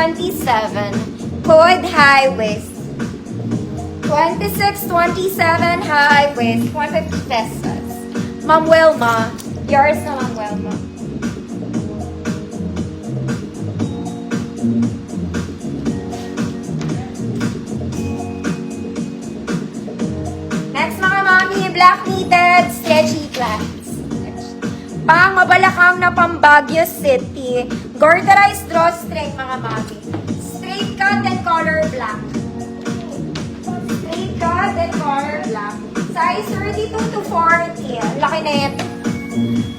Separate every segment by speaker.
Speaker 1: 2627, code high waist. 2627 high waist, 150 pesos. Ma'am Wilma, yours na Ma'am Wilma. Next mga mami, black knitted stretchy flats. Pang mabalakang na Baguio City. Garterized drawstring mga mami. Straight cut and color black. Straight cut and color black. Size 32 to 40. Laki na yan.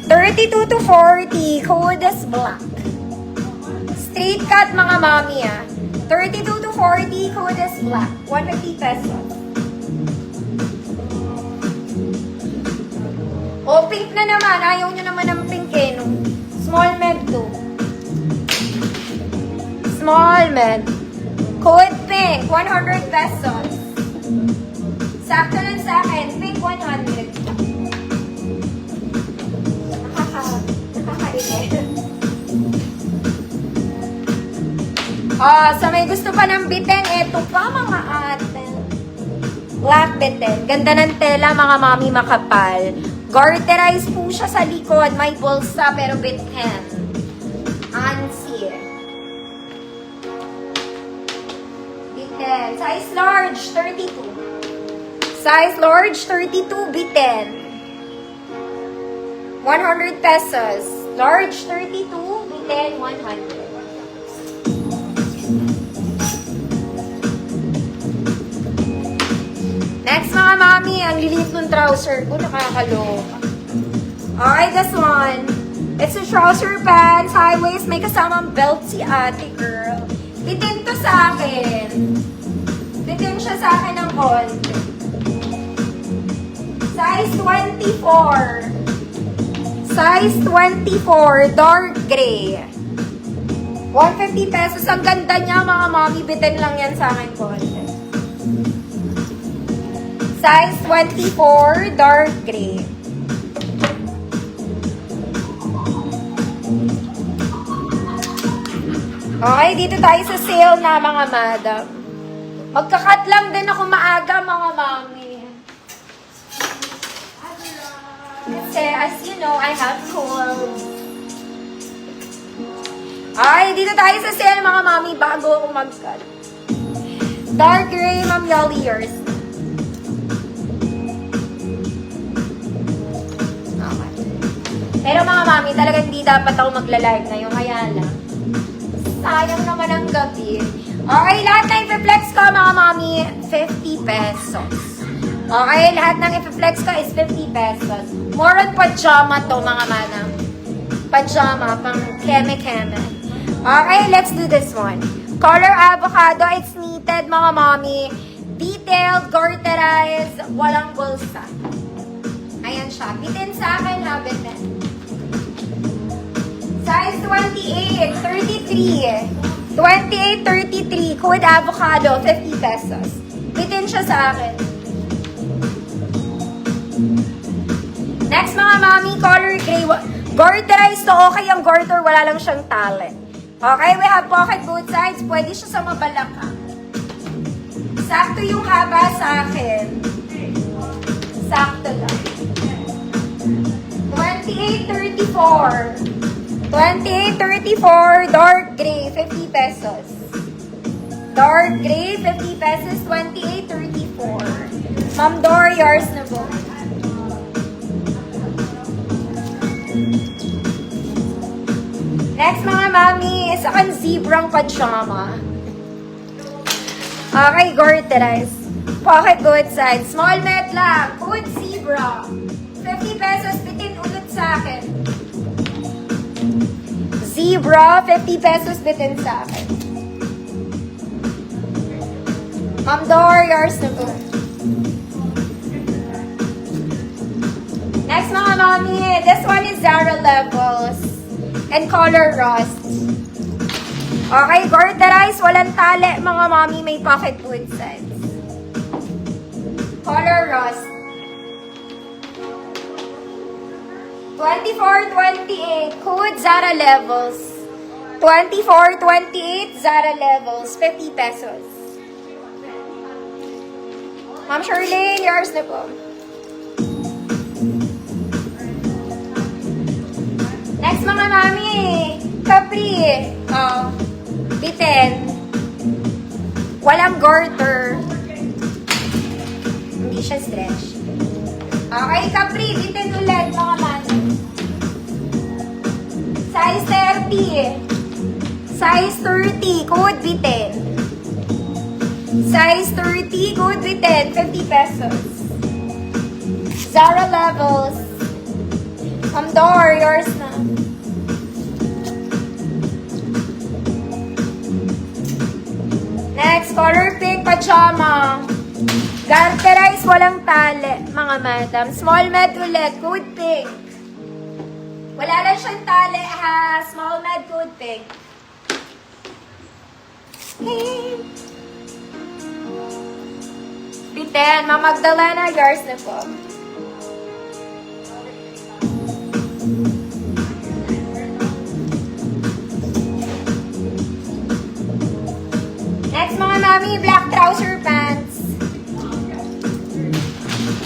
Speaker 1: 32 to 40. Code is black. Straight cut mga mami 32 to 40. Code is black. 150 pesos. O, pink na naman. Ayaw nyo naman ng pink no? Small med to. Small med. Code pink. 100 pesos. Sakto lang sa akin. Pink 100. Nakakainis. Sa may gusto pa ng biten, eto pa mga ate. Black biten. Ganda ng tela mga mami makapal. Garterized po siya sa likod. May bulsa pero bitten. Ansi. Bitten. Size large, 32. Size large, 32, bitten. 100 pesos. Large, 32, bitten, 100. Next mga mami, ang lilit ng trouser ko, nakakaloka. Okay, this one. It's a trouser pants, high waist, may kasamang belt si ate girl. Bitin to sa akin. Bitin siya sa akin ng konti. Size 24. Size 24, dark gray. 150 pesos. Ang ganda niya mga mami, bitin lang yan sa akin konti. Size 24, dark gray. Okay, dito tayo sa sale na mga madam. Magkakat lang din ako maaga mga mami. Kasi as you know, I have cold. Okay, dito tayo sa sale mga mami bago ako mag-cut. Dark gray, Ma'am Yoli, yours. Pero mga mami, talagang hindi dapat ako magla-live ngayon. Kaya lang. Sayang naman ang gabi. Okay, lahat na i-flex ko mga mami, 50 pesos. Okay, lahat ng i-flex ko is 50 pesos. More on pajama to mga manang. Pajama, pang keme-keme. Okay, let's do this one. Color avocado, it's knitted mga mami. Detailed, garterized, walang bulsa. Ayan siya. Bitin sa akin ha, bitin. Size 28, 33. 28, 33. Code avocado, 50 pesos. Bitin siya sa akin. Next mga mami, color gray. Garterized to, okay ang garter, wala lang siyang talent. Okay, we have pocket both sides. Pwede siya sa mabalakang. Sakto yung haba sa akin. Sakto lang. 28.34. 28.34, dark gray, 50 pesos. Dark gray, 50 pesos, 28.34. Ma'am Dor, yours na po. Next mga mami, isa kang zebrang pajama. Okay, garterized. Pocket both sides. Small net lang. Good zebra. 50 pesos, bitin ulit sa akin. Zebra, 50 pesos bitin sa akin. Ma'am Dor, yours na po. Next mga mami, this one is Zara Levels and color rust. Okay, garterized, walang tali mga mami, may pocket both sides. Color rust. 24.28, code Zara Levels. 24-28 Zara levels, 50 pesos. Ma'am Shirley, yours na po. Next mga mami, Capri. Oh, bitten. Walang garter. Hindi siya stretch. Okay, Capri, bitten ulit mga mami. Size 30. Size 30, code bitten. Size 30, code bitten, 50 pesos. Zara levels. Ma'am Dor, yours na. Next, color pink pajama. Garterize, walang tali, mga madam. Small med ulit, code pink. Wala lang siyang tali, ha? Small med, code pink. Okay. Biten, Ma'am Magdalena, yours na po. Next mga mami, black trouser pants.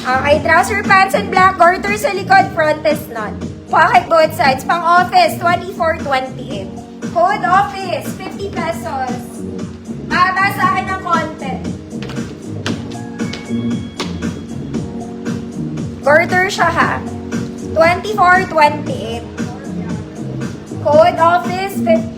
Speaker 1: Okay, trouser pants and black garter sa likod, front is not. Pocket both sides, pang office, 24-28. Code office, 50 pesos. Mababa sa akin ng konti. Garter siya ha. 24-28. Code office, 50.